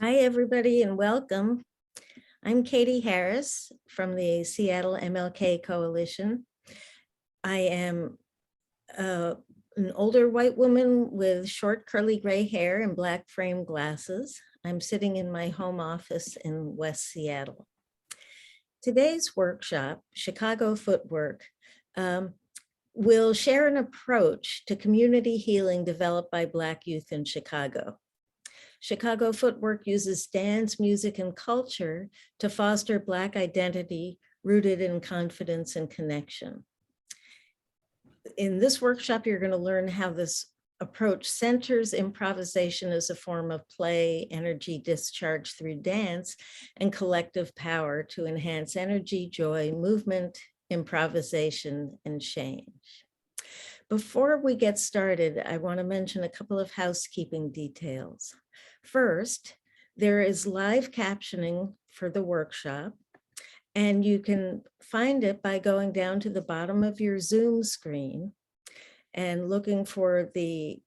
Hi, everybody, and welcome. I'm Katie Harris from the Seattle MLK Coalition. I am an older white woman with short curly gray hair and black frame glasses. I'm sitting in my home office in West Seattle. Today's workshop, Chicago Footwork, will share an approach to community healing developed by Black youth in Chicago. Chicago Footwork uses dance, music, and culture to foster Black identity rooted in confidence and connection. In this workshop, you're going to learn how this approach centers improvisation as a form of play, energy discharge through dance, and collective power to enhance energy, joy, movement, improvisation, and change. Before we get started, I want to mention a couple of housekeeping details. First, there is live captioning for the workshop, and you can find it by going down to the bottom of your Zoom screen and looking for the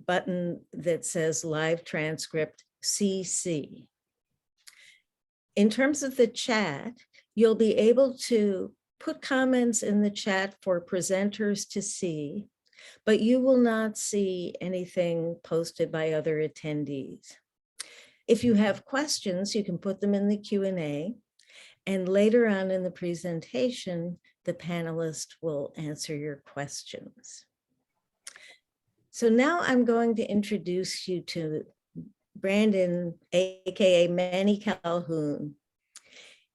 button that says Live Transcript CC. In terms of the chat, you'll be able to put comments in the chat for presenters to see, but you will not see anything posted by other attendees. If you have questions, you can put them in the Q&A, and later on in the presentation, the panelist will answer your questions. So now I'm going to introduce you to Brandon, AKA Manny Calhoun.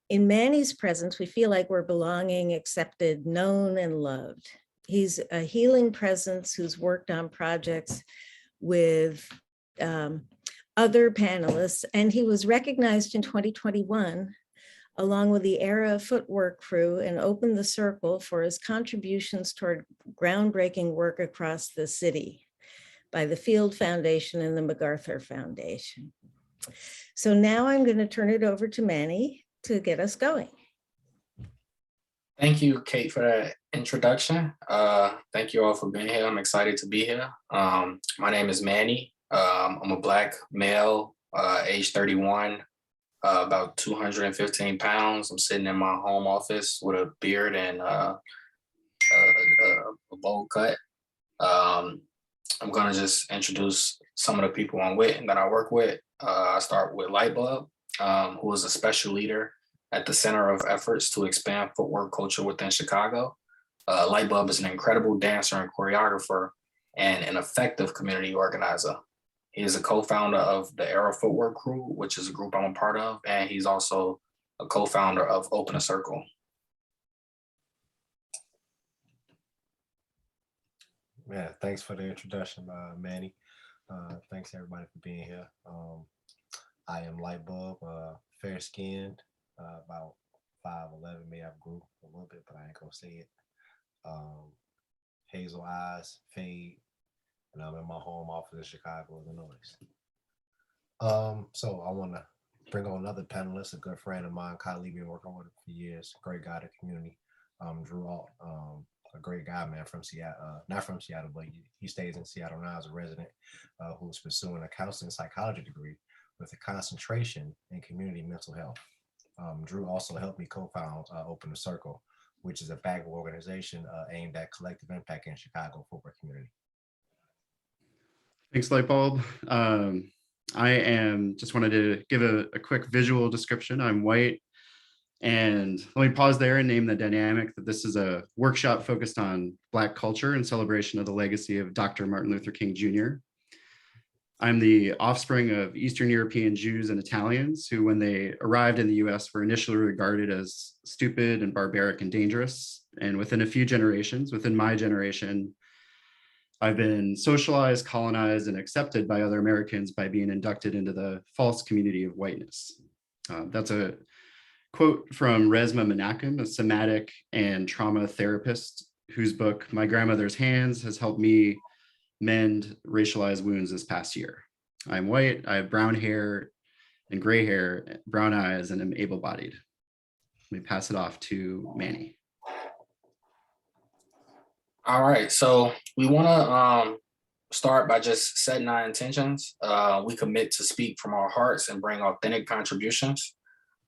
In Manny's presence, we feel like we're belonging, accepted, known, and loved. He's a healing presence who's worked on projects with other panelists, and he was recognized in 2021 along with the Era Footwork crew and opened the circle for his contributions toward groundbreaking work across the city by the Field Foundation and the MacArthur Foundation. So now I'm going to turn it over to Manny to get us going. Thank you, Kate, for that introduction. Thank you all for being here. I'm excited to be here. My name is Manny. I'm a Black male, age 31, about 215 pounds. I'm sitting in my home office with a beard and a bowl cut. I'm gonna just introduce some of the people I'm with and that I work with. I start with Lightbulb, who is a special leader at the Center of Efforts to Expand Footwork Culture within Chicago. Lightbulb is an incredible dancer and choreographer and an effective community organizer. He is a co-founder of the Era Footwork crew, which is a group I'm a part of, and he's also a co-founder of Open a Circle. Yeah, thanks for the introduction, Manny. Thanks everybody for being here. I am Lightbulb, fair-skinned, about 5'11", maybe I grew a little bit, but I ain't gonna say it. Hazel eyes, fade, and I'm in my home office in Chicago, Illinois. So I want to bring on another panelist, a good friend of mine, colleague, been working with him for years, great guy in the community, Drew Alt, a great guy, man, from Seattle, not from Seattle, but he stays in Seattle now as a resident, who's pursuing a counseling psychology degree with a concentration in community mental health. Drew also helped me co-found Open a Circle, which is a backable organization aimed at collective impact in Chicago Footwork community. Thanks, Lightbulb. Just wanted to give a quick visual description. I'm white. And let me pause there and name the dynamic that this is a workshop focused on Black culture in celebration of the legacy of Dr. Martin Luther King Jr. I'm the offspring of Eastern European Jews and Italians who, when they arrived in the US, were initially regarded as stupid and barbaric and dangerous. And within a few generations, within my generation, I've been socialized, colonized, and accepted by other Americans by being inducted into the false community of whiteness. That's a quote from Resmaa Menakem, a somatic and trauma therapist whose book, My Grandmother's Hands, has helped me mend racialized wounds this past year. I'm white, I have brown hair and gray hair, brown eyes, and I'm able-bodied. Let me pass it off to Manny. All right, so we want to start by just setting our intentions. We commit to speak from our hearts and bring authentic contributions.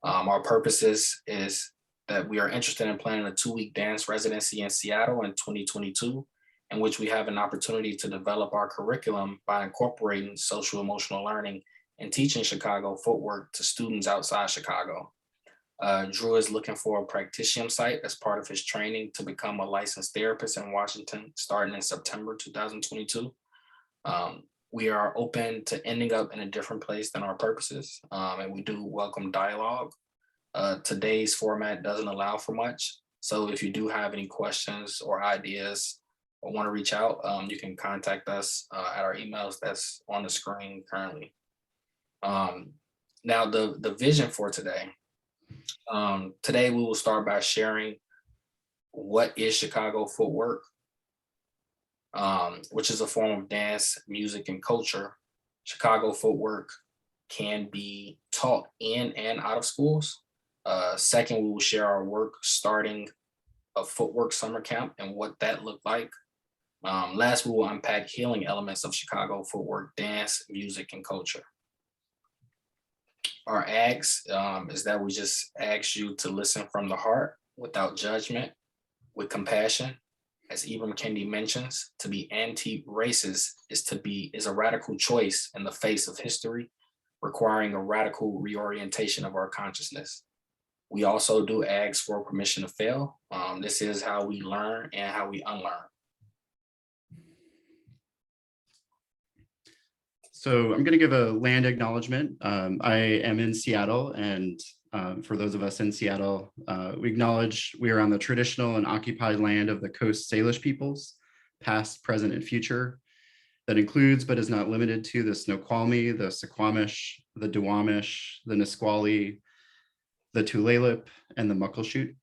Our purpose is that we are interested in planning a 2-week dance residency in Seattle in 2022, in which we have an opportunity to develop our curriculum by incorporating social emotional learning and teaching Chicago footwork to students outside Chicago. Drew is looking for a practitioner site as part of his training to become a licensed therapist in Washington, starting in September 2022. We are open to ending up in a different place than our purposes, and we do welcome dialogue. Today's format doesn't allow for much, so if you do have any questions or ideas or want to reach out, you can contact us at our emails that's on the screen currently. Now, the vision for today. Today we will start by sharing what is Chicago Footwork, which is a form of dance, music, and culture. Chicago Footwork can be taught in and out of schools. Second, we will share our work starting a footwork summer camp and what that looked like. Last, we will unpack healing elements of Chicago Footwork, dance, music, and culture. Our ask is that we just ask you to listen from the heart without judgment, with compassion. As Ibram Kendi mentions, to be anti-racist is a radical choice in the face of history, requiring a radical reorientation of our consciousness. We also do ask for permission to fail. This is how we learn and how we unlearn. So I'm going to give a land acknowledgement. I am in Seattle, and for those of us in Seattle, we acknowledge we are on the traditional and occupied land of the Coast Salish peoples, past, present, and future. That includes, but is not limited to, the Snoqualmie, the Suquamish, the Duwamish, the Nisqually, the Tulalip, and the Muckleshoot.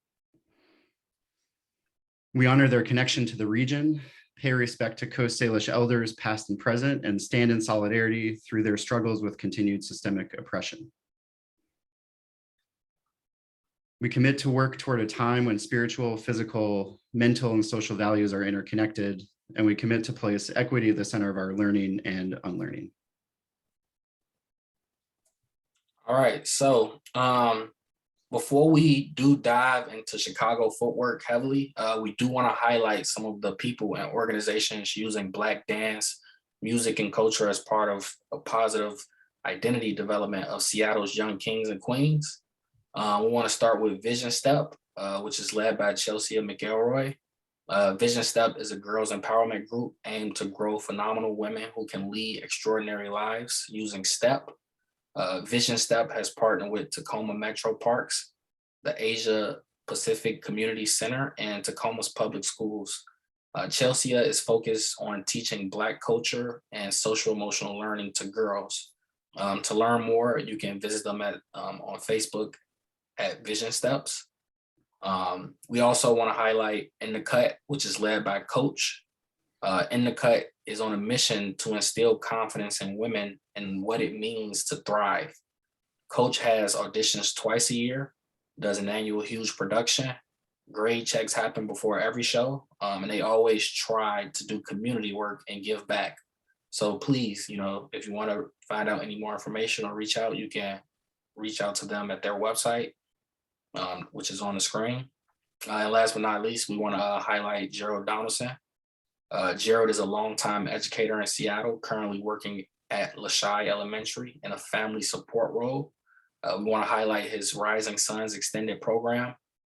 We honor their connection to the region, pay respect to Coast Salish elders past and present, and stand in solidarity through their struggles with continued systemic oppression. We commit to work toward a time when spiritual, physical, mental, and social values are interconnected, and we commit to place equity at the center of our learning and unlearning. All right, so before we do dive into Chicago Footwork heavily, we do want to highlight some of the people and organizations using Black dance, music, and culture as part of a positive identity development of Seattle's young kings and queens. We want to start with Vision Step, which is led by Chelsea McElroy. Vision Step is a girls' empowerment group aimed to grow phenomenal women who can lead extraordinary lives using STEP. Vision Step has partnered with Tacoma Metro Parks, the Asia Pacific Community Center, and Tacoma's public schools. Chelsea is focused on teaching Black culture and social emotional learning to girls. To learn more, you can visit them on Facebook at Vision Steps. We also want to highlight In the Cut, which is led by Coach. In the Cut is on a mission to instill confidence in women and what it means to thrive. Coach has auditions twice a year, does an annual huge production. Grade checks happen before every show, and they always try to do community work and give back. So please, if you want to find out any more information or reach out, you can reach out to them at their website, which is on the screen. And last but not least, we want to highlight Gerald Donaldson. Gerald is a longtime educator in Seattle, currently working at Lashai Elementary in a family support role. We want to highlight his Rising Sons extended program,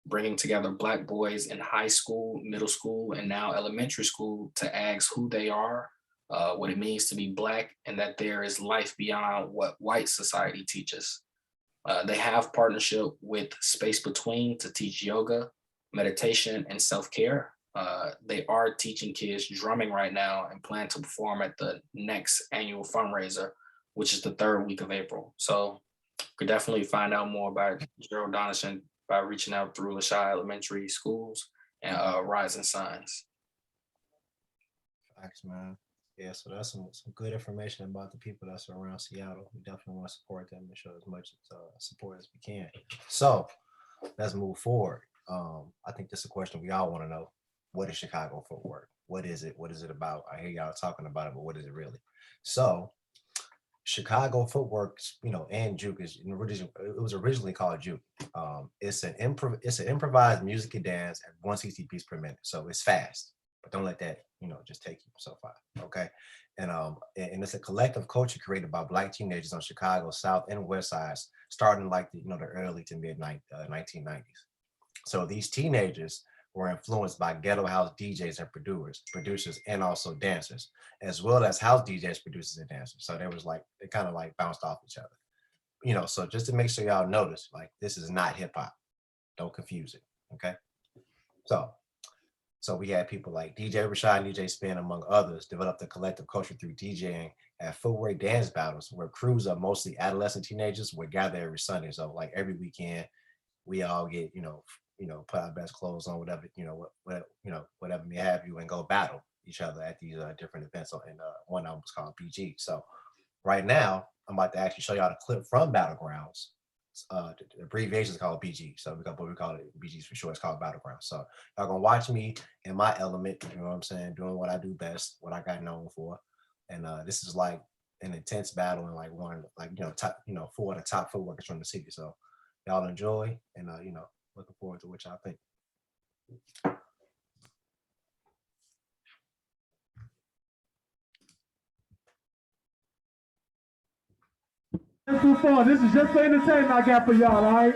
bringing together Black boys in high school, middle school, and now elementary school to ask who they are, what it means to be Black, and that there is life beyond what white society teaches. They have partnership with Space Between to teach yoga, meditation, and self-care. They are teaching kids drumming right now and plan to perform at the next annual fundraiser, which is the 3rd week of April. So you could definitely find out more about Gerald Donaldson by reaching out through Lashai Elementary Schools and Rising Sons. Thanks, man. Yeah, so that's some good information about the people that's around Seattle. We definitely want to support them and show as much support as we can. So let's move forward. I think this is a question we all want to know. What is Chicago Footwork? What is it? What is it about? I hear y'all talking about it, but what is it really? So Chicago Footwork, and Juke it was originally called Juke. It's an improvised music and dance at 160 beats per minute. So it's fast, but don't let that, just take you so far. Okay. And it's a collective culture created by Black teenagers on Chicago's South and West sides, starting like the early to mid 1990s. So these teenagers were influenced by ghetto house DJs and producers, and also dancers, as well as house DJs, producers, and dancers. So they kind of like bounced off each other. So just to make sure y'all notice, like, this is not hip hop. Don't confuse it. Okay. So we had people like DJ Rashad and DJ Spin, among others, develop the collective culture through DJing at footwork dance battles, where crews of mostly adolescent teenagers would gather every Sunday. So like every weekend, we all get, put our best clothes on, whatever, whatever may have you, and go battle each other at these different events. And one of them was called BG. So right now, I'm about to actually show y'all the clip from Battlegrounds. The abbreviation is called BG. So we call it BGs for short. It's called Battlegrounds. So y'all gonna watch me in my element, you know what I'm saying, doing what I do best, what I got known for. And this is like an intense battle, and like one, like, top, 4 of the top footworkers from the city. So y'all enjoy, and looking forward to what y'all think. This is just for entertainment I got for y'all, all right?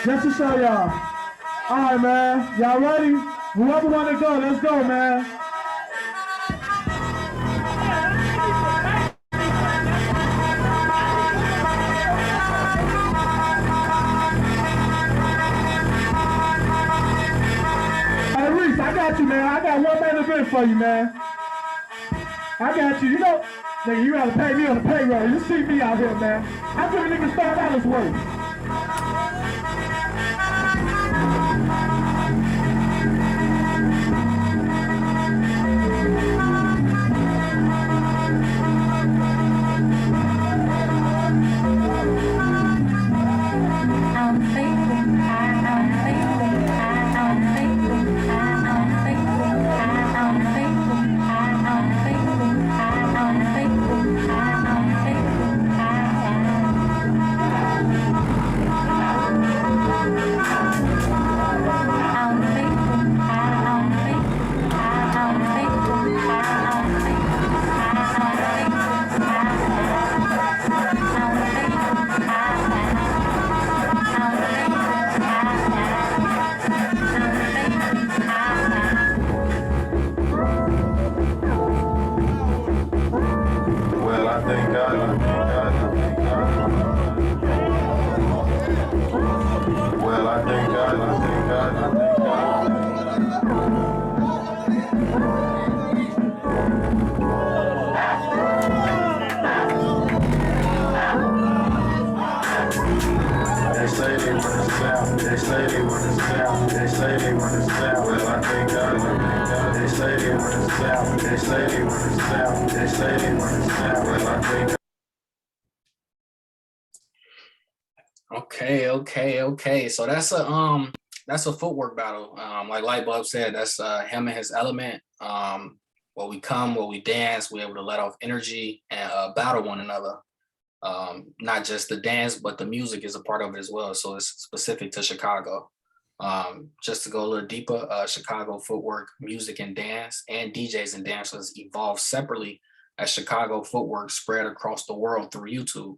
Just to show y'all. All right, man. Y'all ready? Whoever want to go, let's go, man. Hey, Reese, I got you, man. I got one main event for you, man. I got you. Nigga, you gotta pay me on the payroll. You see me out here, man. I give a nigga $5 worth. Okay. So that's a footwork battle. Like Lightbulb said, that's him and his element. Where we come, where we dance, we're able to let off energy and battle one another. Not just the dance, but the music is a part of it as well. So it's specific to Chicago. Just to go a little deeper, Chicago Footwork music and dance and DJs and dancers evolved separately as Chicago Footwork spread across the world through YouTube.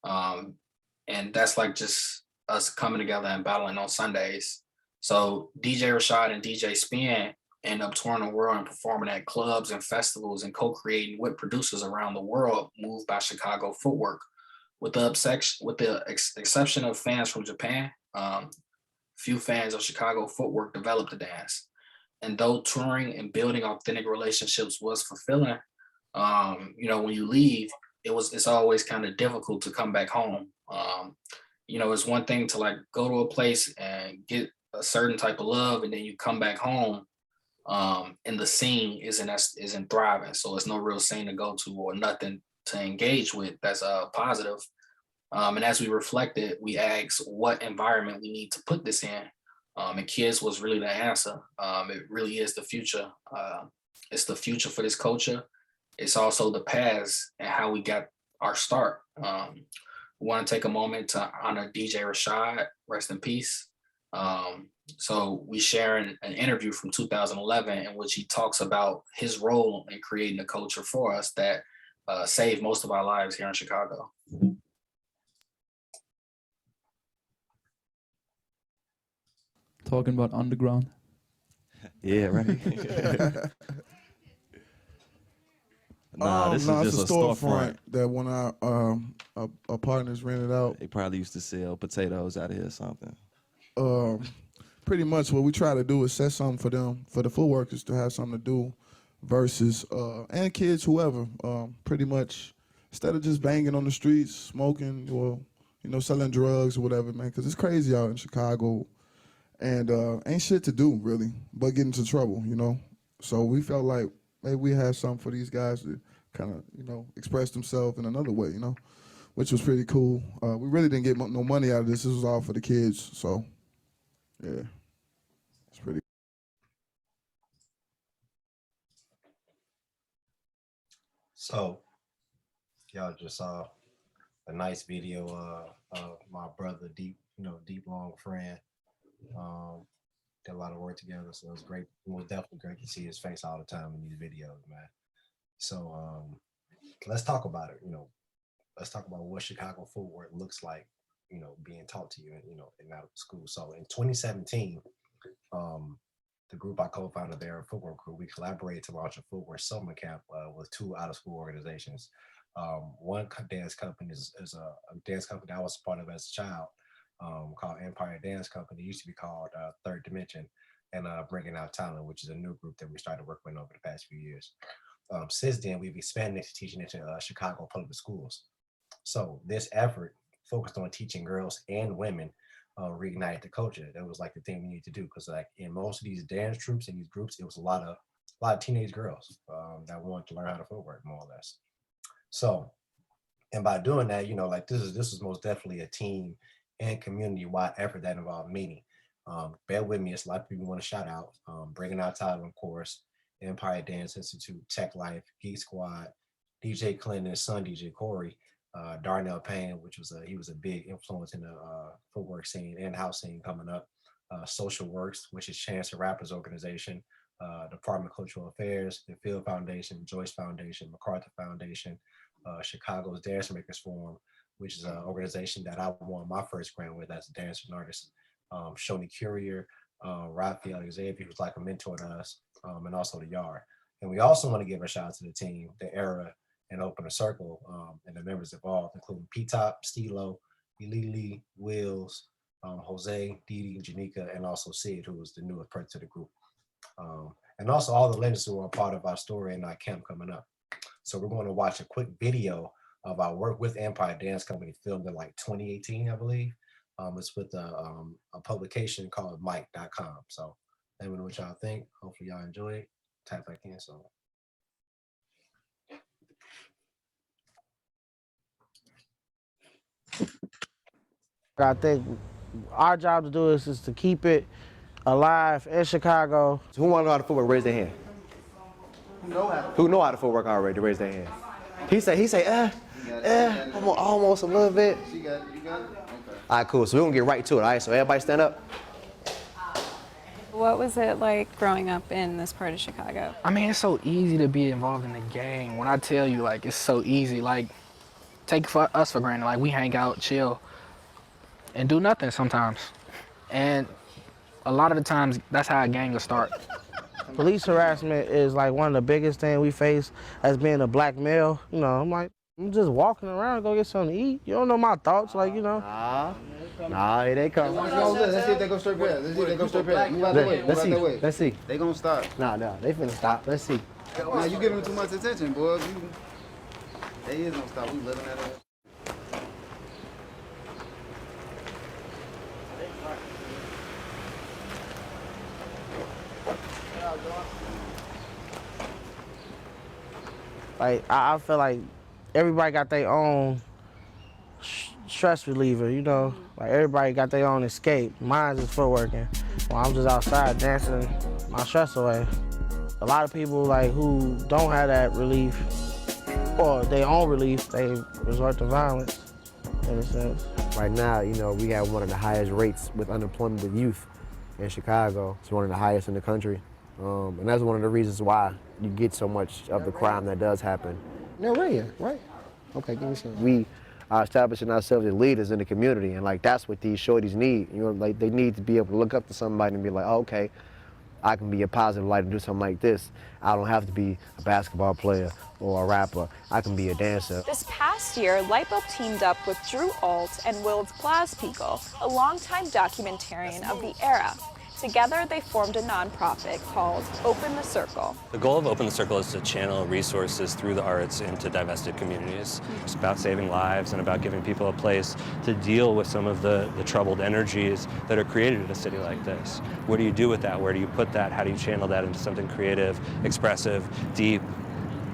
And that's like just us coming together and battling on Sundays. So DJ Rashad and DJ Spin end up touring the world and performing at clubs and festivals and co-creating with producers around the world, moved by Chicago Footwork. With the exception of fans from Japan, few fans of Chicago Footwork developed the dance. And though touring and building authentic relationships was fulfilling, when you leave, it's always kind of difficult to come back home. It's one thing to like go to a place and get a certain type of love, and then you come back home, and the scene isn't thriving. So it's no real scene to go to or nothing to engage with that's positive. And as we reflected, we asked what environment we need to put this in. And kids was really the answer. It really is the future. It's the future for this culture. It's also the past and how we got our start. We want to take a moment to honor DJ Rashad, rest in peace. So we share an interview from 2011 in which he talks about his role in creating a culture for us that saved most of our lives here in Chicago. Talking about underground. Yeah, right. This is just it's a storefront that when our partners rented out. They probably used to sell potatoes out of here or something. Pretty much what we try to do is set something for them, for the foot workers to have something to do versus, and kids, whoever, pretty much, instead of just banging on the streets, smoking, or, selling drugs or whatever, man, because it's crazy out in Chicago, and ain't shit to do, really, but get into trouble, So we felt like maybe we had something for these guys to kind of, express themselves in another way, which was pretty cool. We really didn't get no money out of this. This was all for the kids, so, yeah, it's pretty. So, y'all just saw a nice video of my brother, deep long friend. Did a lot of work together, so it was great. It was definitely great to see his face all the time in these videos, man. So let's talk about it. Let's talk about what Chicago Footwork looks like, being taught to you, in out of school. So in 2017, the group I co-founded there, Footwork Group, we collaborated to launch a footwear summer camp with two out-of-school organizations. One dance company is a dance company I was a part of as a child, called Empire Dance Company. It used to be called Third Dimension, and Bringing Out Talent, which is a new group that we started working with over the past few years. Since then, we've expanded to teaching into Chicago public schools. So this effort focused on teaching girls and women reignite the culture. That was like the thing we need to do, because like in most of these dance troupes and these groups, it was a lot of teenage girls that wanted to learn how to footwork, more or less. So, and by doing that, this is most definitely a team and community-wide effort that involved meeting. Bear with me, it's a lot of people we want to shout out. Bringing Out Talent, of course, Empire Dance Institute, Tech Life, Geek Squad, DJ Clinton, his son DJ Corey, Darnell Payne, he was a big influence in the footwork scene and house scene coming up. Social Works, which is Chance the Rapper's organization, Department of Cultural Affairs, the Field Foundation, Joyce Foundation, MacArthur Foundation, Chicago's Dance Makers Forum, which is an organization that I won my first grant with as a dancer and artist. Shoni Courier, Raphael Xavier, who's like a mentor to us, and also the Yard. And we also want to give a shout out to the team, the Era, and Open a Circle, and the members involved, including P-Top, Stilo, Elili, Wills, Jose, Didi, Janika, and also Sid, who was the newest person to the group. And also all the legends who are a part of our story and our camp coming up. So we're going to watch a quick video of our work with Empire Dance Company, filmed in like 2018, I believe. It's with a publication called Mike.com. So let me know what y'all think. Hopefully y'all enjoy it. Type back in. So. I think our job to do is to keep it alive in Chicago. So who want to know how to footwork? Raise their hand. Who know how to footwork already? Raise their hand. He say, almost a little bit. You got it? Okay. All right, cool. So we're gonna get right to it. All right, so everybody stand up. What was it like growing up in this part of Chicago? I mean, it's so easy to be involved in the gang. When I tell you, like, it's so easy. Like, take us for granted. Like, we hang out, chill, and do nothing sometimes. And a lot of the times, that's how a gang will start. Police harassment is like one of the biggest things we face as being a black male. You know, I'm just walking around, go get something to eat. You don't know my thoughts, like, you know. Nah, here they come. Let's see if they go straight past. Let's see if they go straight past. Move out the way. Let's see. Let's see. They gonna stop. Nah, they finna stop. Let's see. Nah, you giving them too much attention, boy. They is gonna stop. We living at it. Like, I feel like everybody got their own stress reliever, you know? Like, everybody got their own escape. Mine's is footworking. Well, I'm just outside dancing my stress away. A lot of people, like, who don't have that relief, or their own relief, they resort to violence, in a sense. Right now, you know, we have one of the highest rates with unemployment with youth in Chicago. It's one of the highest in the country. And that's one of the reasons why you get so much of the crime that does happen. No, right? Okay, give me some. We are establishing ourselves as leaders in the community, and like that's what these shorties need. You know, like they need to be able to look up to somebody and be like, oh, okay, I can be a positive light and do something like this. I don't have to be a basketball player or a rapper. I can be a dancer. This past year, Lightbulb teamed up with Drew Alt and Willds Glaspiegel, a longtime documentarian of the era. Together, they formed a nonprofit called Open the Circle. The goal of Open the Circle is to channel resources through the arts into divested communities. It's about saving lives and about giving people a place to deal with some of the troubled energies that are created in a city like this. What do you do with that? Where do you put that? How do you channel that into something creative, expressive, deep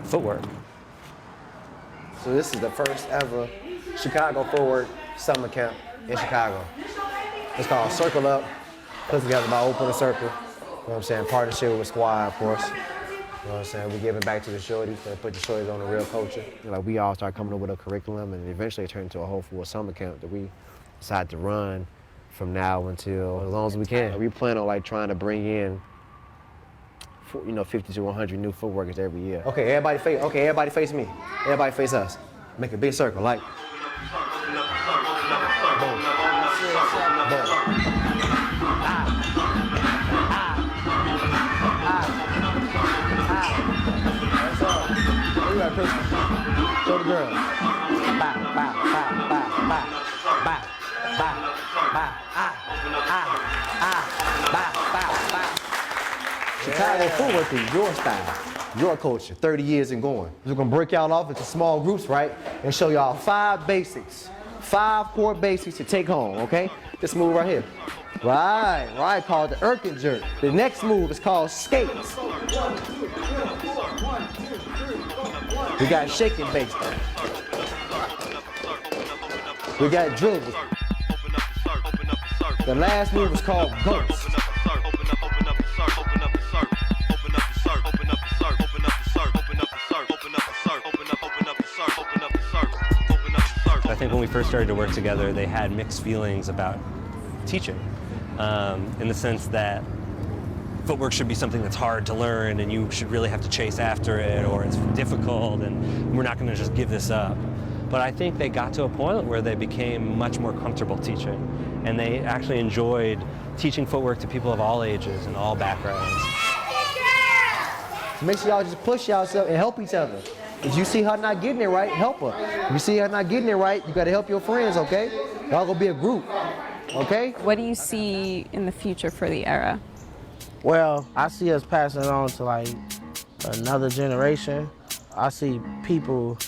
footwork? So this is the first ever Chicago Footwork summer camp in Chicago. It's called Circle Up. Put together by Open the Circle, you know what I'm saying? Partnership with Squad, of course. You know what I'm saying? We giving back to the shorties, they put the shorties on the real culture. You know, like we all start coming up with a curriculum, and eventually it turned into a whole full summer camp that we decided to run from now until as long as we can. We plan on like trying to bring in, 50 to 100 new footworkers every year. Okay, everybody face me. Everybody face us. Make a big circle, like. Boom. Boom. Show the girl. Bow, bow, bow, bow, bow, bow, bow, bow, bow, bow. Chicago Footwork is your style, your culture, 30 years and going. We're gonna break y'all off into small groups, right? And show y'all 5 basics, 5 core basics to take home, okay? This move right here. Right, called the Erkin jerk. The next move is called skates. We got shaking bass. We got dribbles. The last move is called ghost. I think when we first started to work together, they had mixed feelings about teaching, in the sense that footwork should be something that's hard to learn and you should really have to chase after it, or it's difficult and we're not going to just give this up. But I think they got to a point where they became much more comfortable teaching, and they actually enjoyed teaching footwork to people of all ages and all backgrounds. Make sure y'all just push yourself and help each other. If you see her not getting it right, help her. If you see her not getting it right, you got to help your friends, okay? Y'all gonna be a group, okay? What do you see in the future for the era? Well, I see us passing it on to like another generation. I see people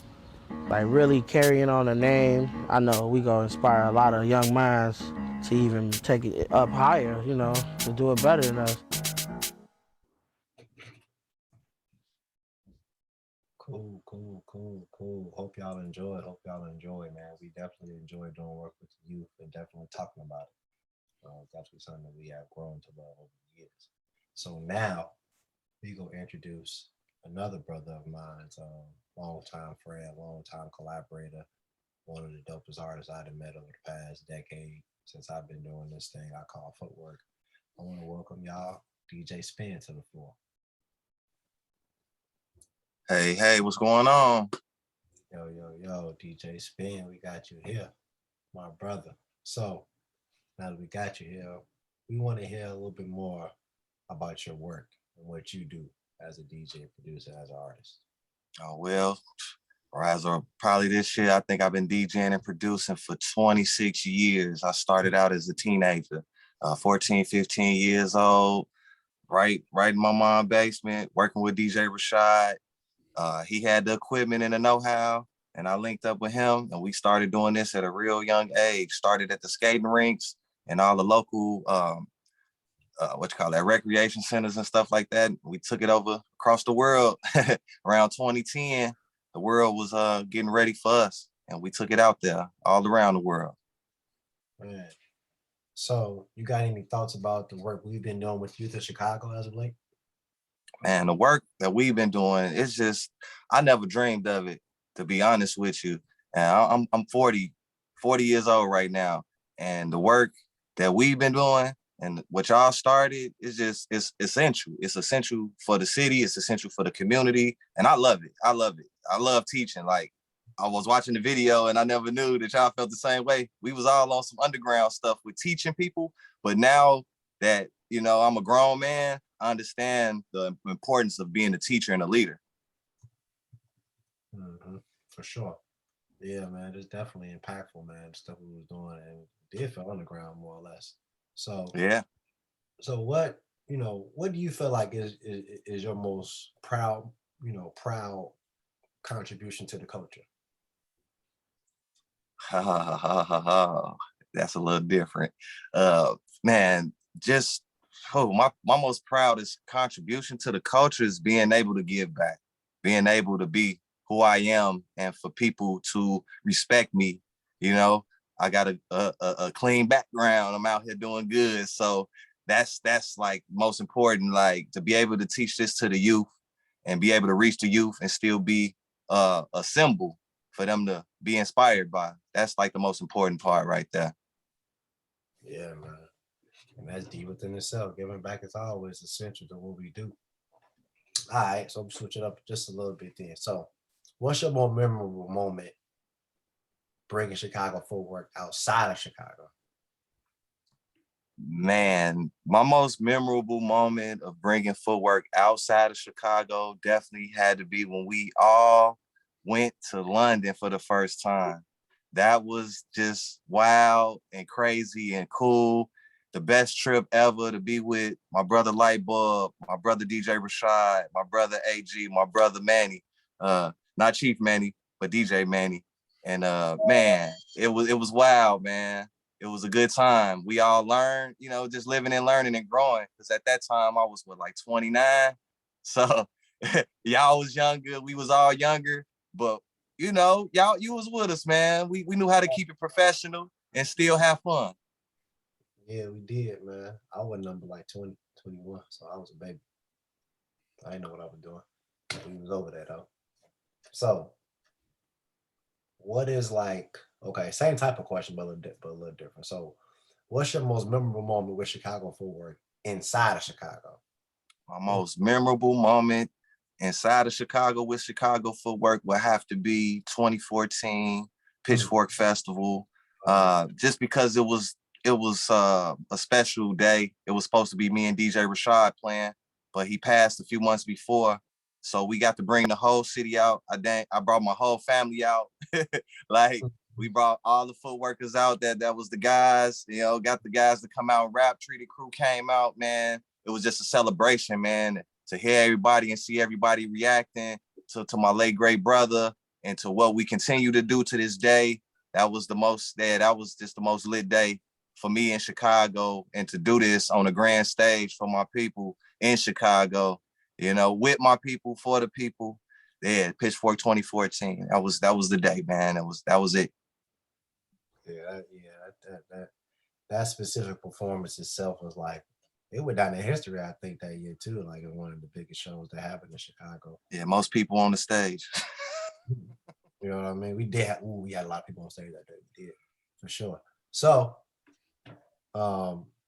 like really carrying on the name. I know we gonna inspire a lot of young minds to even take it up higher, you know, to do it better than us. Cool. Hope y'all enjoy, man. We definitely enjoy doing work with the youth and definitely talking about it. Definitely something that we have grown to love over the years. So now we gonna introduce another brother of mine, longtime friend, longtime collaborator, one of the dopest artists I've met over the past decade since I've been doing this thing I call footwork. I want to welcome y'all, DJ Spin, to the floor. Hey, what's going on? Yo, DJ Spin, we got you here, my brother. So now that we got you here, we want to hear a little bit more about your work and what you do as a DJ, producer, as an artist. Oh, well, or as of probably this year, I think I've been DJing and producing for 26 years. I started out as a teenager, 14, 15 years old, right in my mom's basement, working with DJ Rashad. He had the equipment and the know-how, and I linked up with him, and we started doing this at a real young age. Started at the skating rinks and all the local, recreation centers and stuff like that. We took it over across the world. Around 2010, the world was getting ready for us, and we took it out there all around the world. Man. So you got any thoughts about the work we've been doing with Youth of Chicago as of late? Man, the work that we've been doing, it's just, I never dreamed of it, to be honest with you. And I'm 40 years old right now. And the work that we've been doing and what y'all started is just, it's essential. It's essential for the city. It's essential for the community. And I love it. I love teaching. Like, I was watching the video and I never knew that y'all felt the same way. We was all on some underground stuff with teaching people. But now that, I'm a grown man, I understand the importance of being a teacher and a leader. Mm-hmm. For sure. Yeah, man, it's definitely impactful, man, the stuff we was doing, and it did feel underground more or less. So yeah. So what do you feel like is your most proud contribution to the culture? That's a little different. Man, just my most proudest contribution to the culture is being able to give back, being able to be who I am, and for people to respect me. I got a clean background. I'm out here doing good. So that's like most important, like to be able to teach this to the youth and be able to reach the youth and still be a symbol for them to be inspired by. That's like the most important part right there. Yeah, man. And that's deep within itself. Giving back is always essential to what we do. All right, so I'm switching up just a little bit then. So what's your more memorable moment bringing Chicago Footwork outside of Chicago? Man, my most memorable moment of bringing Footwork outside of Chicago definitely had to be when we all went to London for the first time. That was just wild and crazy and cool. The best trip ever, to be with my brother Lightbulb, my brother DJ Rashad, my brother AG, my brother Manny, not Chief Manny, but DJ Manny. And man, it was wild, man. It was a good time. We all learned, just living and learning and growing. Because at that time I was 29. So y'all was younger. We was all younger. But you was with us, man. We knew how to keep it professional and still have fun. Yeah, we did, man. I was number 20, 21, so I was a baby. I didn't know what I was doing. We was over there though. So what is same type of question, but a little different. So what's your most memorable moment with Chicago Footwork inside of Chicago? My most memorable moment inside of Chicago with Chicago Footwork would have to be 2014 Pitchfork Festival. Just because it was a special day. It was supposed to be me and DJ Rashad playing, but he passed a few months before. So we got to bring the whole city out. I brought my whole family out. We brought all the footworkers out. That was the guys, got the guys to come out and rap. Treated Crew came out, man. It was just a celebration, man, to hear everybody and see everybody reacting to my late great brother and to what we continue to do to this day. That was just the most lit day for me in Chicago, and to do this on a grand stage for my people in Chicago, with my people, for the people. Yeah, Pitchfork 2014. That was the day, man. That was it. Yeah, that specific performance itself was it went down in history, I think, that year too, one of the biggest shows that happened in Chicago. Yeah, most people on the stage. You know what I mean? We had a lot of people on stage that day. We did, for sure. So,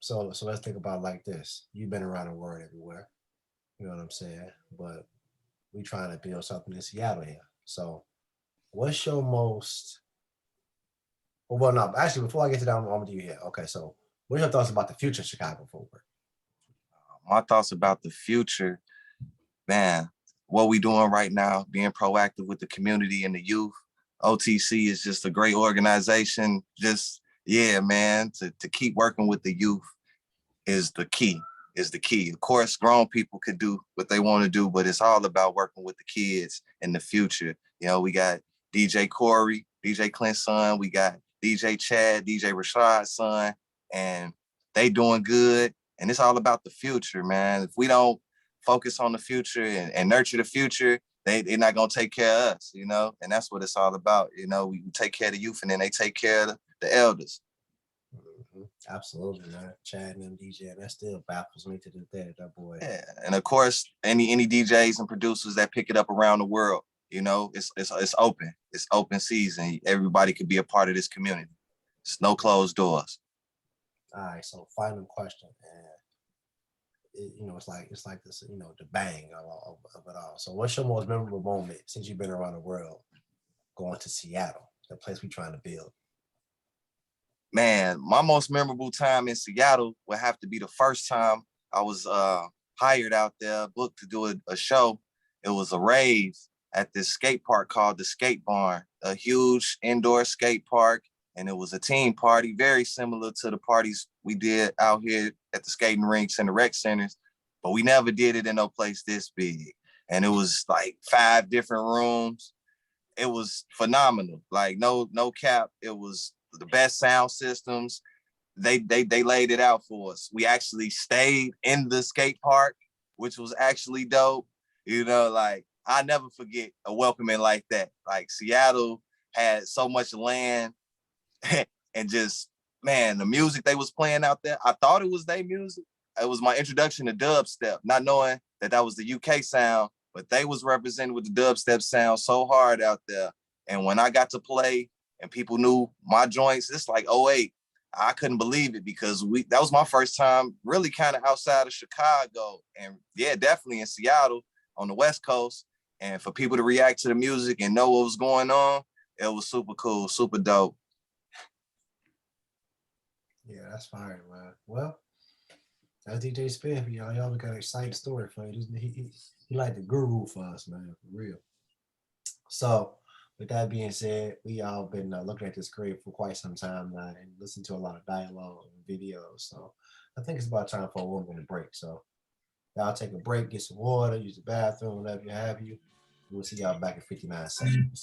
So let's think about it like this. You've been around the world everywhere. You know what I'm saying? But we trying to build something in Seattle here. So what's your most well no, actually before I get to that, I'm gonna do you here. Okay, so what are your thoughts about the future of Chicago Footwork? My thoughts about the future, man, what we doing right now, being proactive with the community and the youth. OTC is just a great organization. Just, yeah, man, to keep working with the youth is the key, Of course, grown people could do what they want to do, but it's all about working with the kids in the future. You know, we got DJ Corey, DJ Clint's son, we got DJ Chad, DJ Rashad's son, and they doing good. And it's all about the future, man. If we don't focus on the future and nurture the future, they're not gonna take care of us, you know? And that's what it's all about. You know, we take care of the youth and then they take care of the elders. Absolutely, man. Chad and them DJ, that still baffles me to this day, that boy. Yeah, and of course, any DJs and producers that pick it up around the world, you know, it's open. It's open season. Everybody could be a part of this community. It's no closed doors. All right, so final question, and you know, it's like this, you know, the bang of it all. So, what's your most memorable moment since you've been around the world, going to Seattle, the place we're trying to build? Man, my most memorable time in Seattle would have to be the first time I was hired out there, booked to do a show. It was a rave at this skate park called the Skate Barn, a huge indoor skate park. And it was a team party, very similar to the parties we did out here at the skating rinks and the rec centers. But we never did it in no place this big. And it was like 5 different rooms. It was phenomenal. Like no cap. It was the best sound systems. They laid it out for us. We actually stayed in the skate park, which was actually dope. You know, like I never forget a welcoming like that. Like Seattle had so much land and just, man, the music they was playing out there, I thought it was their music. It was my introduction to dubstep, not knowing that was the UK sound, but they was represented with the dubstep sound so hard out there. And when I got to play and people knew my joints, it's like 08. I couldn't believe it because that was my first time really kind of outside of Chicago. And yeah, definitely in Seattle on the West Coast. And for people to react to the music and know what was going on, it was super cool, super dope. Yeah, that's fire, man. Well, that's DJ Spin for y'all. Y'all got an exciting story for you. He like the guru for us, man, for real. So, with that being said, we all been looking at this career for quite some time now and listened to a lot of dialogue and videos. So, I think it's about time for a 1-minute break. So, y'all take a break, get some water, use the bathroom, whatever you have you. We'll see y'all back in 59 seconds.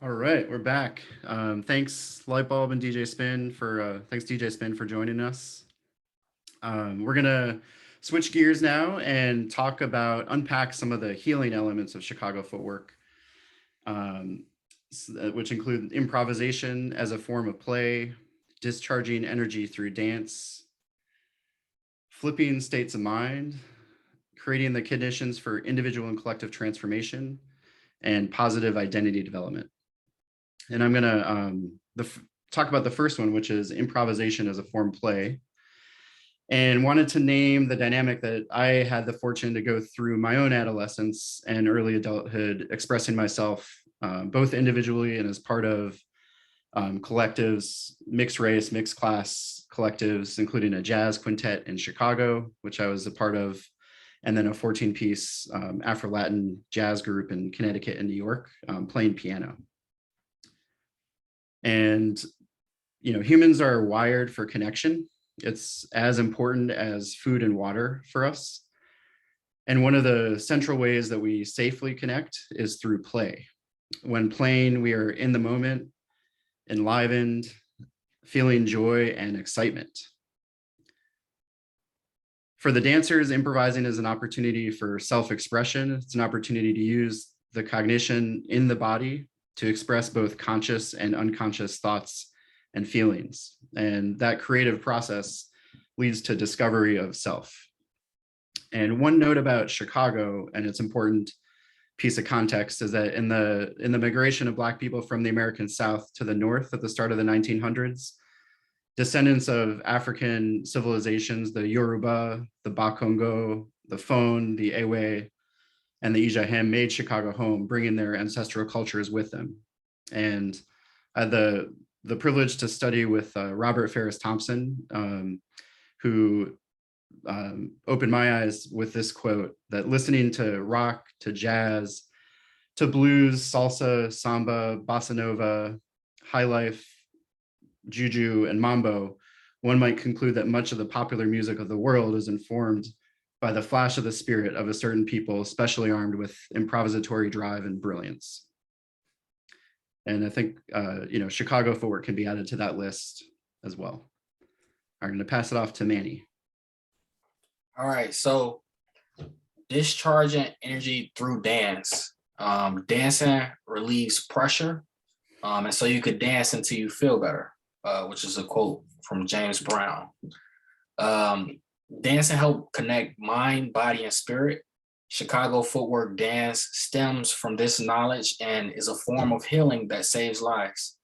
All right, we're back. Thanks Lightbulb and DJ Spin for thanks DJ Spin for joining us. We're gonna switch gears now and unpack some of the healing elements of Chicago Footwork, which include improvisation as a form of play, discharging energy through dance, flipping states of mind, creating the conditions for individual and collective transformation, and positive identity development. And I'm gonna talk about the first one, which is improvisation as a form play, and wanted to name the dynamic that I had the fortune to go through my own adolescence and early adulthood, expressing myself both individually and as part of collectives, mixed race, mixed class collectives, including a jazz quintet in Chicago, which I was a part of, and then a 14-piece Afro-Latin jazz group in Connecticut and New York, playing piano. And, you know, humans are wired for connection. It's as important as food and water for us. And one of the central ways that we safely connect is through play. When playing, we are in the moment, enlivened, feeling joy and excitement. For the dancers, improvising is an opportunity for self-expression. It's an opportunity to use the cognition in the body to express both conscious and unconscious thoughts and feelings. And that creative process leads to discovery of self. And one note about Chicago, and it's important piece of context, is that in the migration of Black people from the American South to the North at the start of the 1900s, descendants of African civilizations, the Yoruba, the Bakongo, the Fon, the Ewe, and the Ijahem made Chicago home, bringing their ancestral cultures with them. And I had the privilege to study with Robert Ferris Thompson, who opened my eyes with this quote, that listening to rock, to jazz, to blues, salsa, samba, bossa nova, high life, juju, and mambo, one might conclude that much of the popular music of the world is informed by the flash of the spirit of a certain people, especially armed with improvisatory drive and brilliance. And I think, you know, Chicago Footwork can be added to that list as well. I'm going to pass it off to Manny. All right, so discharging energy through dance. Dancing relieves pressure, and so you could dance until you feel better, which is a quote from James Brown. Dancing help connect mind, body, and spirit. Chicago Footwork dance stems from this knowledge and is a form of healing that saves lives.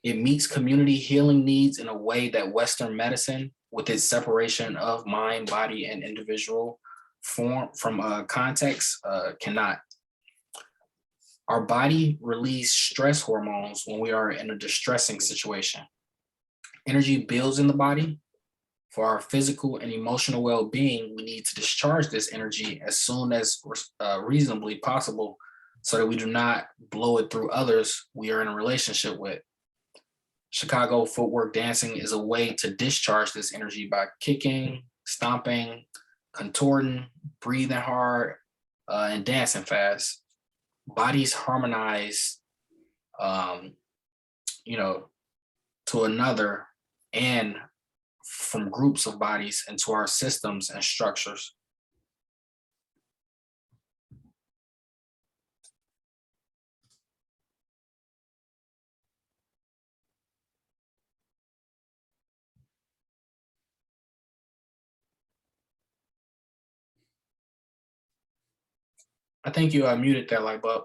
It meets community healing needs in a way that Western medicine, with its separation of mind, body, and individual form from context, cannot. Our body releases stress hormones when we are in a distressing situation. Energy builds in the body. For our physical and emotional well-being, we need to discharge this energy as soon as reasonably possible so that we do not blow it through others we are in a relationship with. Chicago Footwork dancing is a way to discharge this energy by kicking, stomping, contorting, breathing hard, and dancing fast. Bodies harmonize, you know, to another and from groups of bodies into our systems and structures. I think you muted that light bulb.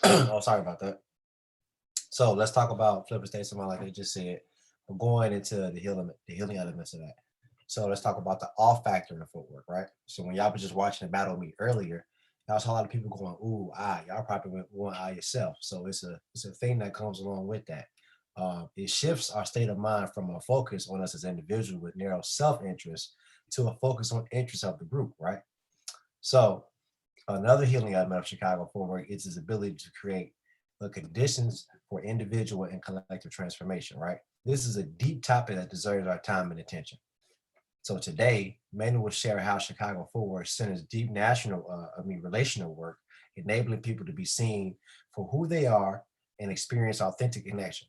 Oh, sorry about that. So let's talk about flipper state, something like they just said. We're going into the healing elements of that. So let's talk about the off factor in footwork, right? So when y'all was just watching the battle with me earlier, y'all saw a lot of people going, ooh, ah, y'all probably went one eye yourself. So it's a thing that comes along with that. It shifts our state of mind from a focus on us as individuals with narrow self-interest to a focus on interests of the group, right? So another healing element of Chicago Footwork is its ability to create the conditions for individual and collective transformation, right? This is a deep topic that deserves our time and attention. So today, Manny will share how Chicago Footwork centers deep relational work, enabling people to be seen for who they are and experience authentic connection.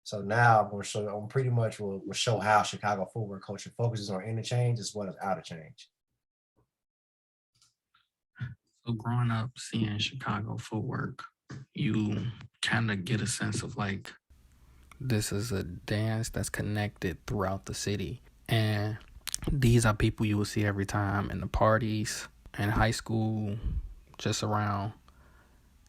So now I'm going to show, we'll show how Chicago Footwork culture focuses on inner change as well as outer change. So growing up seeing Chicago Footwork, you kind of get a sense of like, this is a dance that's connected throughout the city. And these are people you will see every time in the parties, in high school, just around,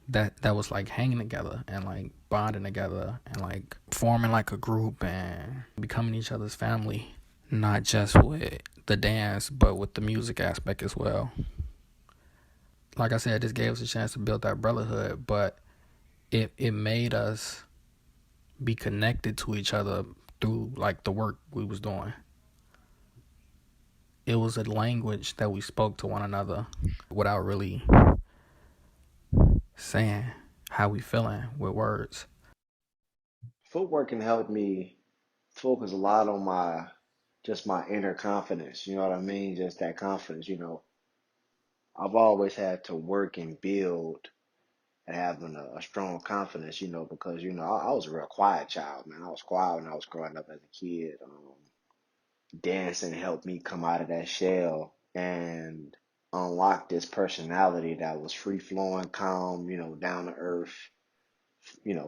that was like hanging together and like bonding together and like forming like a group and becoming each other's family, not just with the dance, but with the music aspect as well. like I said, this gave us a chance to build that brotherhood, but it made us be connected to each other through like the work we was doing. It was a language that we spoke to one another without really saying how we feeling with words. Footwork can help me focus a lot on my inner confidence. You know what I mean? Just that confidence. I've always had to work and build and having a strong confidence. Because I was a real quiet child, man. I was quiet when I was growing up as a kid. Dancing helped me come out of that shell and unlock this personality that was free flowing, calm, down to earth,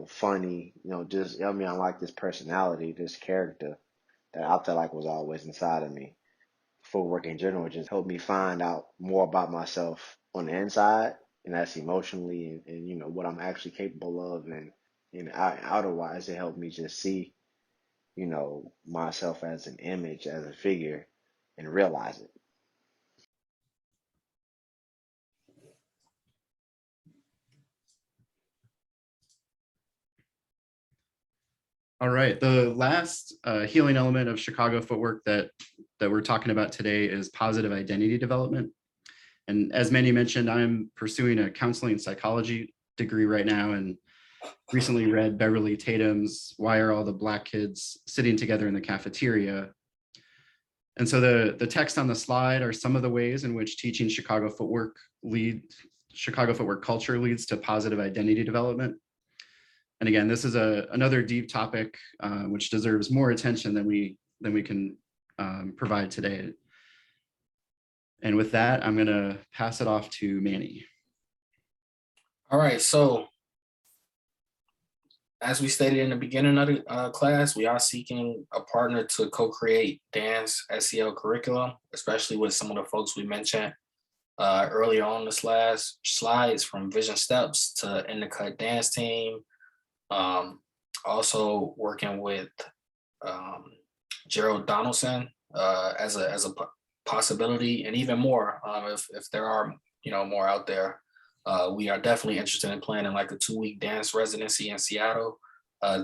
funny, just helped me unlock this personality, this character that I felt like was always inside of me. Footwork in general just helped me find out more about myself on the inside, and that's emotionally and what I'm actually capable of, and otherwise it helped me just see myself as an image, as a figure, and realize it. All right, the last healing element of Chicago Footwork that we're talking about today is positive identity development. And as Mandy mentioned, I'm pursuing a counseling and psychology degree right now, and recently read Beverly Tatum's Why Are All the Black Kids Sitting Together in the Cafeteria? And so the text on the slide are some of the ways in which teaching Chicago Footwork culture leads to positive identity development. And again, this is another deep topic which deserves more attention than we can provide today. And with that, I'm gonna pass it off to Manny. All right, so as we stated in the beginning of the class, we are seeking a partner to co-create dance-SEL curriculum, especially with some of the folks we mentioned earlier on this last slides, from Vision Steps to In the Cut Dance Team. Also working with Gerald Donaldson as a possibility, and even more if there are more out there. We are definitely interested in planning like a 2-week dance residency in Seattle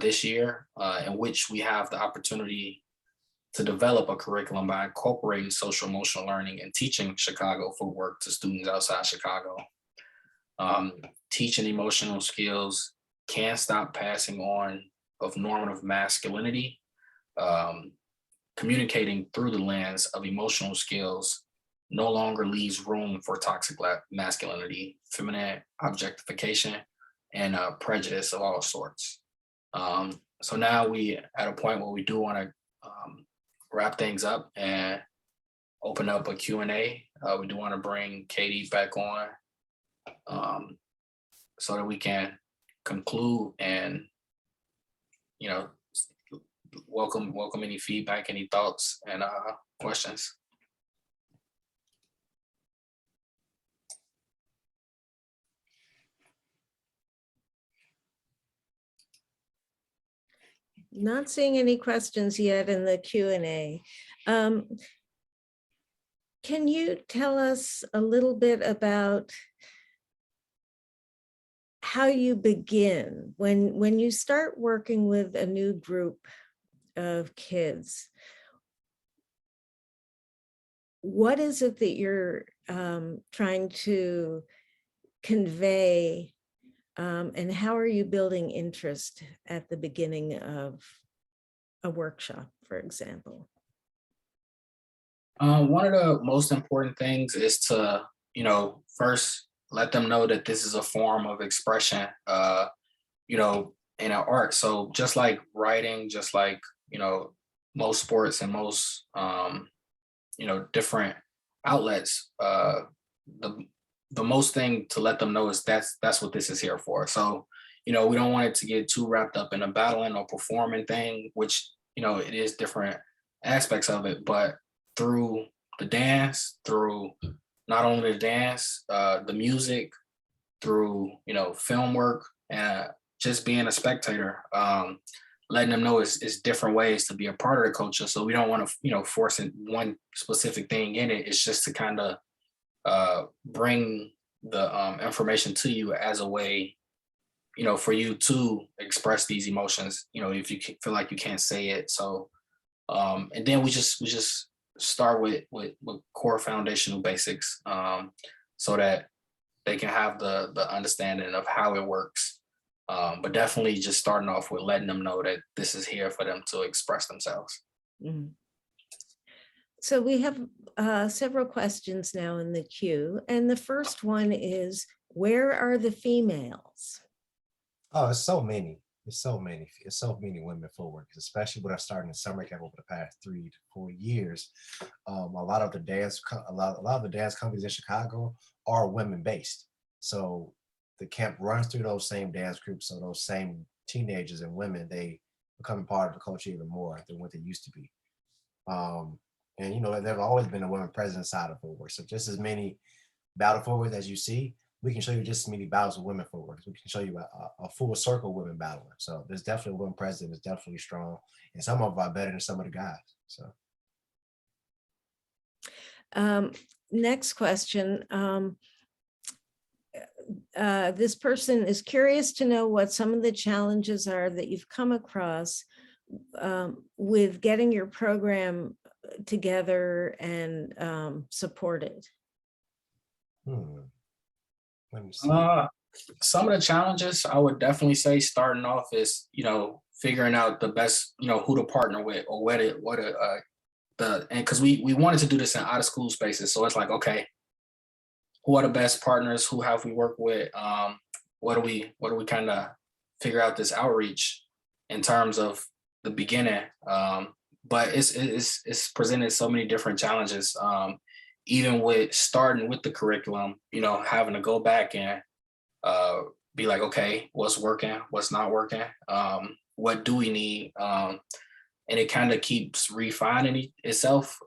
this year, in which we have the opportunity to develop a curriculum by incorporating social emotional learning and teaching Chicago footwork to students outside Chicago. Teaching emotional skills can't stop passing on of normative masculinity. Communicating through the lens of emotional skills no longer leaves room for toxic masculinity, feminine objectification, and prejudice of all sorts. So now we at a point where we do want to wrap things up and open up a Q&A. We do want to bring Katie back on so that we can conclude and welcome any feedback, any thoughts, and questions. Not seeing any questions yet in the Q&A. Can you tell us a little bit about how you begin when you start working with a new group of kids? What is it that you're trying to convey, and how are you building interest at the beginning of a workshop, for example? One of the most important things is to, first let them know that this is a form of expression, in an art. So just like writing, just like, most sports and most, different outlets, the most thing to let them know is that's what this is here for. So, we don't want it to get too wrapped up in a battling or performing thing, which, it is different aspects of it, but through the dance, through not only the dance, the music, through, film work, and just being a spectator, letting them know it's different ways to be a part of the culture. So we don't want to, force in one specific thing in it. It's just to kind of bring the information to you as a way, you know, for you to express these emotions, you know, if you feel like you can't say it. So and then we just start with core foundational basics, so that they can have the understanding of how it works. But definitely just starting off with letting them know that this is here for them to express themselves. Mm. So we have several questions now in the queue. And the first one is, where are the females? Oh, it's so many. It's so many. It's so many women footworkers, especially what I started in summer camp over the past 3 to 4 years. A lot of the dance companies in Chicago are women based. So the camp runs through those same dance groups. So those same teenagers and women, they become part of the culture even more than what they used to be. And you know, there's always been a woman present inside of footwork. So just as many battle footwork as you see, we can show you just as many battles of women footwork. We can show you a full circle of women battling. So there's definitely a woman present. It's definitely strong, and some of them are better than some of the guys. So next question. This person is curious to know what some of the challenges are that you've come across with getting your program together and supported. Let me see. Some of the challenges I would definitely say starting off is, you know, figuring out the best, you know, who to partner with or and because we wanted to do this in out of school spaces. So it's like, okay, who are the best partners? Who have we worked with? What do we kind of figure out this outreach in terms of the beginning? But it's presented so many different challenges. Even with starting with the curriculum, you know, having to go back and be like, okay, what's working, what's not working, what do we need? And it kind of keeps refining itself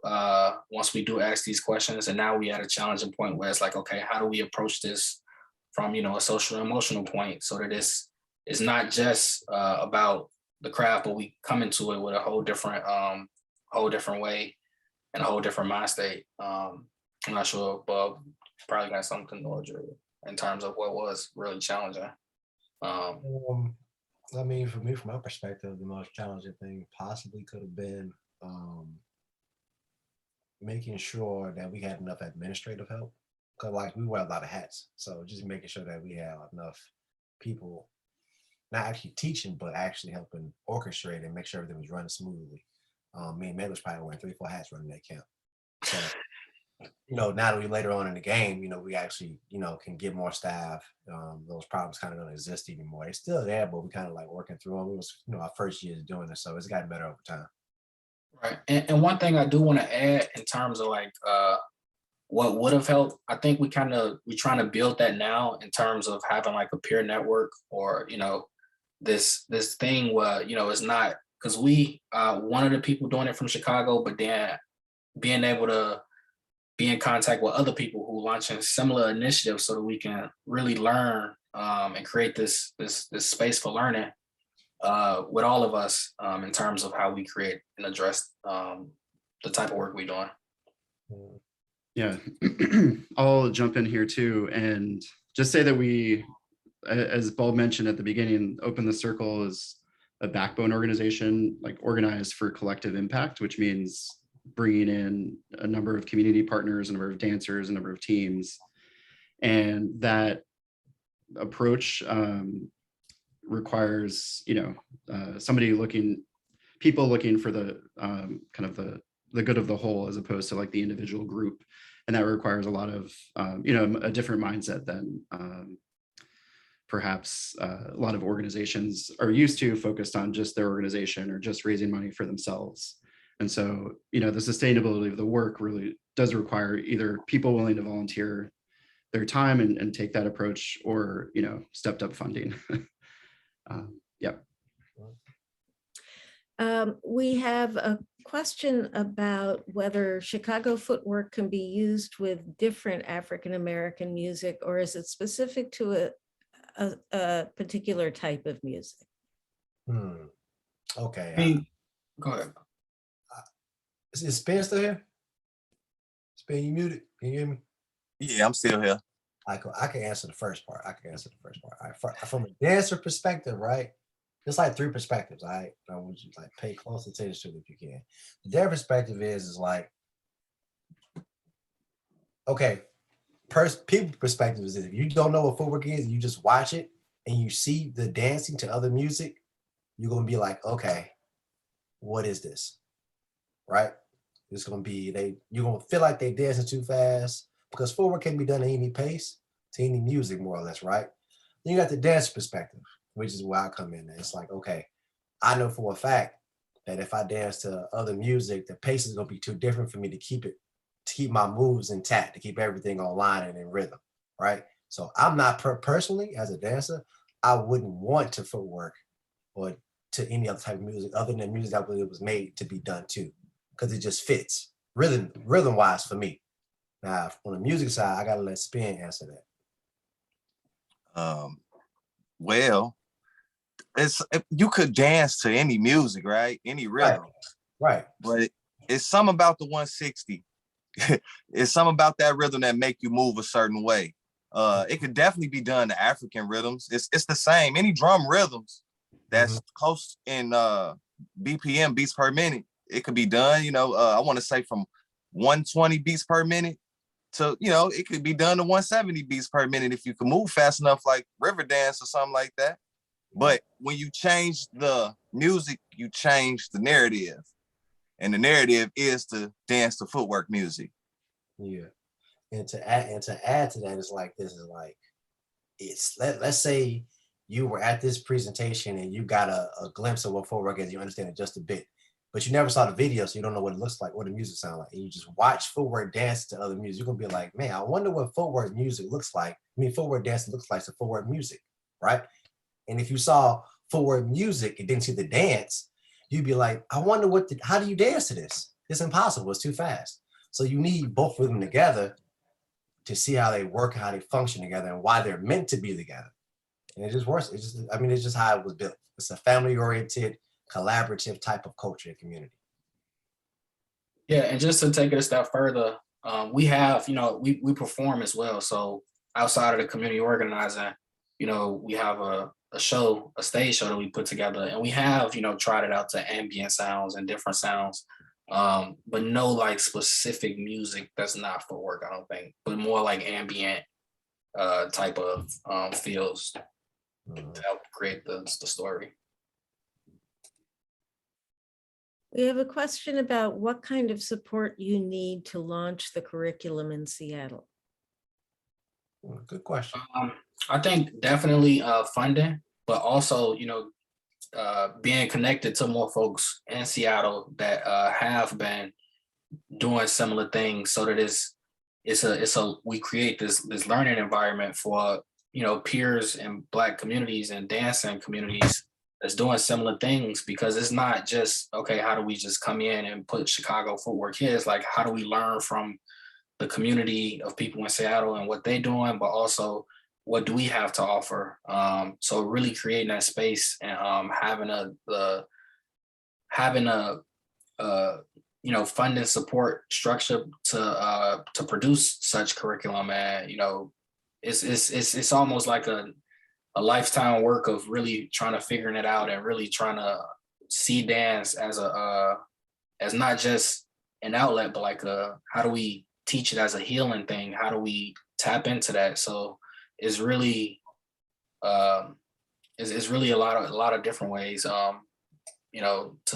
once we do ask these questions. And now we at a challenging point where it's like, okay, how do we approach this from, you know, a social and emotional point so that it's not just about the craft, but we come into it with a whole different way and a whole different mind state. I'm not sure, Bob probably got something to Drew in terms of what was really challenging. I mean, for me, from my perspective, the most challenging thing possibly could have been making sure that we had enough administrative help. Because like we wear a lot of hats. So just making sure that we have enough people, not actually teaching, but actually helping orchestrate and make sure everything was running smoothly. Me and May was probably wearing 3 or 4 hats running that camp. So, you know, now that we later on in the game, you know, we actually, you know, can get more staff. Those problems kind of don't exist anymore. They're still there, but we kind of like working through them. It was, you know, our first year doing this, so it's gotten better over time. Right. And one thing I do want to add in terms of like what would have helped, I think we're trying to build that now in terms of having like a peer network or, you know, this thing where, you know, it's not because we one of the people doing it from Chicago, but then being able to be in contact with other people who launching similar initiatives so that we can really learn and create this space for learning with all of us in terms of how we create and address the type of work we're doing. Yeah, I'll jump in here too and just say that we, as Bob mentioned at the beginning, Open the Circle is a backbone organization, like organized for collective impact, which means bringing in a number of community partners, a number of dancers, a number of teams. And that approach requires, you know, people looking for the kind of the good of the whole as opposed to like the individual group. And that requires a lot of, you know, a different mindset than perhaps a lot of organizations are used to, focused on just their organization or just raising money for themselves. And so, you know, the sustainability of the work really does require either people willing to volunteer their time and take that approach or, you know, stepped up funding. Yep. We have a question about whether Chicago Footwork can be used with different African-American music, or is it specific to a particular type of music? Okay. Go ahead. Is Spen still here? Spen, you muted? Can you hear me? Yeah, I'm still here. I can answer the first part. All right, from a dancer perspective, right? There's like three perspectives. I want you to like pay close attention to it if you can. Their perspective is like, okay, people perspective is if you don't know what footwork is, you just watch it and you see the dancing to other music, you're gonna be like, okay, what is this? Right? It's gonna be you're gonna feel like they dancing too fast because footwork can be done at any pace to any music, more or less, right? Then you got the dance perspective, which is where I come in. It's like, okay, I know for a fact that if I dance to other music, the pace is gonna be too different for me to keep my moves intact, to keep everything online and in rhythm, right? So I'm not personally as a dancer, I wouldn't want to footwork or to any other type of music other than music that was made to be done too, because it just fits rhythm wise for me. Now on the music side, I gotta let Spin answer that. Well, you could dance to any music, right? Any rhythm, right? But it's something about the 160. It's something about that rhythm that make you move a certain way. It could definitely be done to African rhythms. It's the same. Any drum rhythms that's close in BPM, beats per minute, it could be done. I want to say from 120 beats per minute to, it could be done to 170 beats per minute if you can move fast enough, like river dance or something like that. But when you change the music, you change the narrative. And the narrative is to dance to footwork music. Yeah. And to add to that, let's say you were at this presentation and you got a glimpse of what footwork is, you understand it just a bit, but you never saw the video, so you don't know what it looks like, what the music sounds like. And you just watch footwork dance to other music, you're gonna be like, man, I wonder what footwork music looks like. Footwork dance looks like to footwork music, right? And if you saw footwork music and didn't see the dance, you'd be like, I wonder how do you dance to this? It's impossible, it's too fast. So you need both of them together to see how they work, how they function together, and why they're meant to be together. And it just works. It's just how it was built. It's a family-oriented, collaborative type of culture and community. Yeah, and just to take it a step further, we have, we perform as well. So outside of the community organizing, we have a stage show that we put together, and we have, tried it out to ambient sounds and different sounds. But no like specific music that's not footwork, I don't think, but more like ambient type of feels to help create the story. We have a question about what kind of support you need to launch the curriculum in Seattle. Good question. I think definitely funding, but also, being connected to more folks in Seattle that have been doing similar things, so that we create this learning environment for peers in Black communities and dancing communities that's doing similar things, because it's not just, okay, how do we just come in and put Chicago Footwork here? It's like, how do we learn from the community of people in Seattle and what they're doing, but also what do we have to offer? So really creating that space and having a funding support structure to produce such curriculum, and it's almost like a lifetime work of really trying to figuring it out and really trying to see dance as as not just an outlet, but like how do we teach it as a healing thing? How do we tap into that? So it's really it's really a lot of different ways to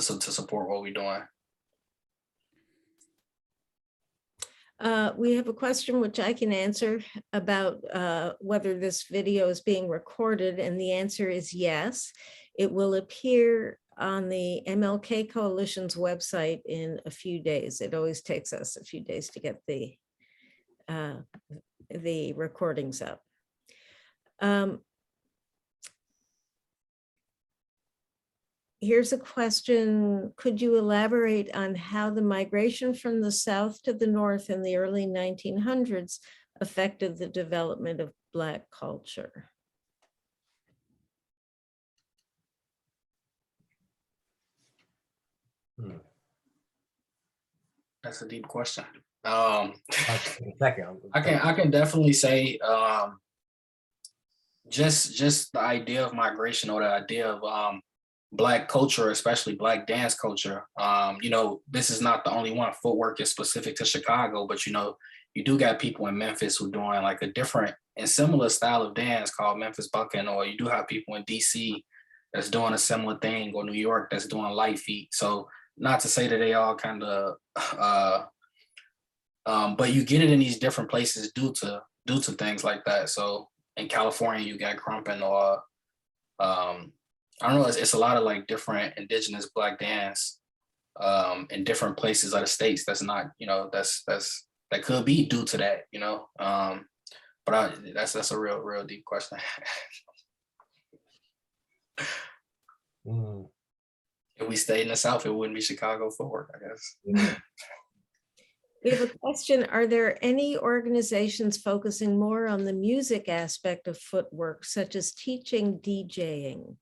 support what we're doing. We have a question which I can answer about whether this video is being recorded, and the answer is yes. It will appear on the MLK Coalition's website in a few days. It always takes us a few days to get the recordings up. Here's a question. Could you elaborate on how the migration from the South to the North in the early 1900s affected the development of Black culture? That's a deep question. I can definitely say, just the idea of migration, or the idea of Black culture, especially Black dance culture. This is not the only one. Footwork is specific to Chicago, but you do got people in Memphis who doing like a different and similar style of dance called Memphis bucking, or you do have people in DC that's doing a similar thing, or New York that's doing light feet. So not to say that they all kind of, but you get it in these different places due to things like that. So in California, you got crumping, or I don't know, it's a lot of like different indigenous Black dance in different places of the states. That's not, that could be due to that, but that's a real deep question. If we stayed in the South, it wouldn't be Chicago Footwork, I guess. We have a question. Are there any organizations focusing more on the music aspect of footwork, such as teaching DJing?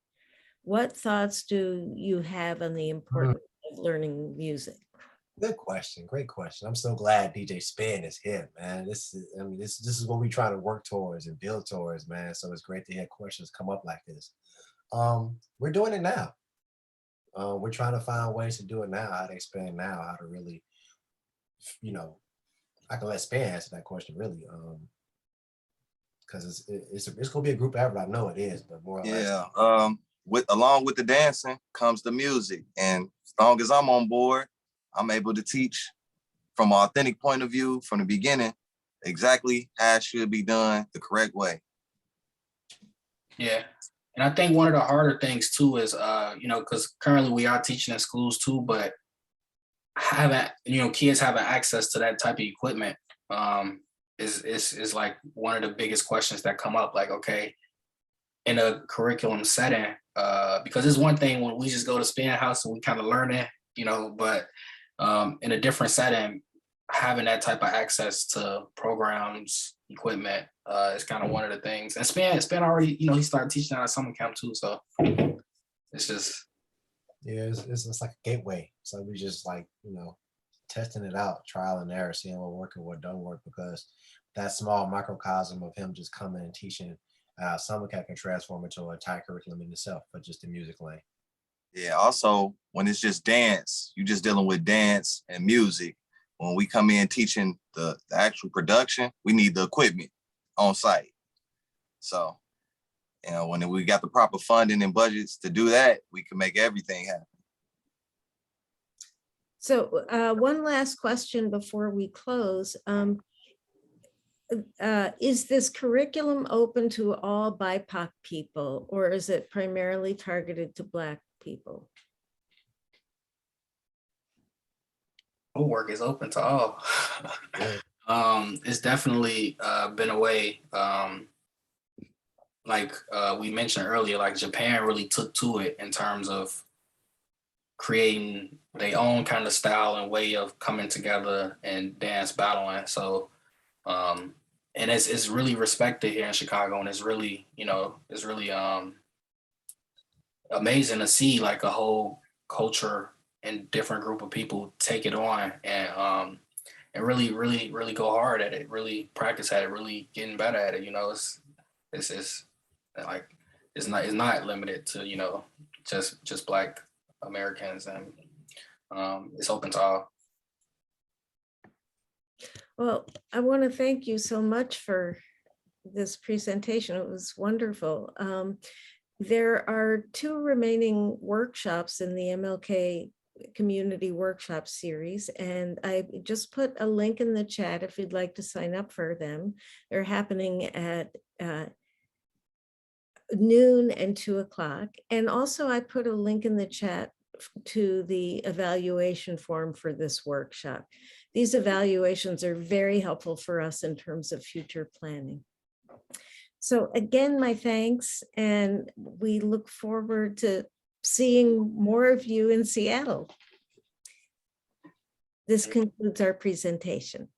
What thoughts do you have on the importance of learning music? Good question. Great question. I'm so glad DJ Spin is here, man. This is what we're trying to work towards and build towards, man. So it's great to hear questions come up like this. We're doing it now. We're trying to find ways to do it now, how to expand now, how to really, I can let Span answer that question really, because it's gonna be a group effort. I know it is, but more or less. Along with the dancing comes the music, and as long as I'm on board, I'm able to teach from an authentic point of view from the beginning exactly how it should be done the correct way. Yeah. And I think one of the harder things too is, because currently we are teaching in schools too, but kids having access to that type of equipment is like one of the biggest questions that come up. Like, okay, in a curriculum setting, because it's one thing when we just go to Spin House and we kind of learn it, but in a different setting, having that type of access to programs, equipment, is kind of one of the things. And Span already, he started teaching at summer camp too. So it's just. Yeah, it's like a gateway. So we just like, testing it out, trial and error, seeing what worked and what don't work, because that small microcosm of him just coming and teaching summer camp can transform into an entire curriculum in itself, but just the music lane. Yeah, also, when it's just dance, you're just dealing with dance and music. When we come in teaching the actual production, we need the equipment on site. So, when we got the proper funding and budgets to do that, we can make everything happen. So one last question before we close. Is this curriculum open to all BIPOC people, or is it primarily targeted to Black people? Footwork is open to all. It's definitely been a way, like we mentioned earlier, like Japan really took to it in terms of creating their own kind of style and way of coming together and dance battling. So, and it's really respected here in Chicago, and it's really, amazing to see like a whole culture and different group of people take it on and really go hard at it, really practice at it, really getting better at it. It's like it's not limited to just Black Americans, and it's open to all. Well, I want to thank you so much for this presentation. It was wonderful. There are 2 remaining workshops in the MLK Community Workshop Series, and I just put a link in the chat if you'd like to sign up for them. They're happening at noon and 2 o'clock. And also I put a link in the chat to the evaluation form for this workshop. These evaluations are very helpful for us in terms of future planning. So again, my thanks, and we look forward to seeing more of you in Seattle. This concludes our presentation.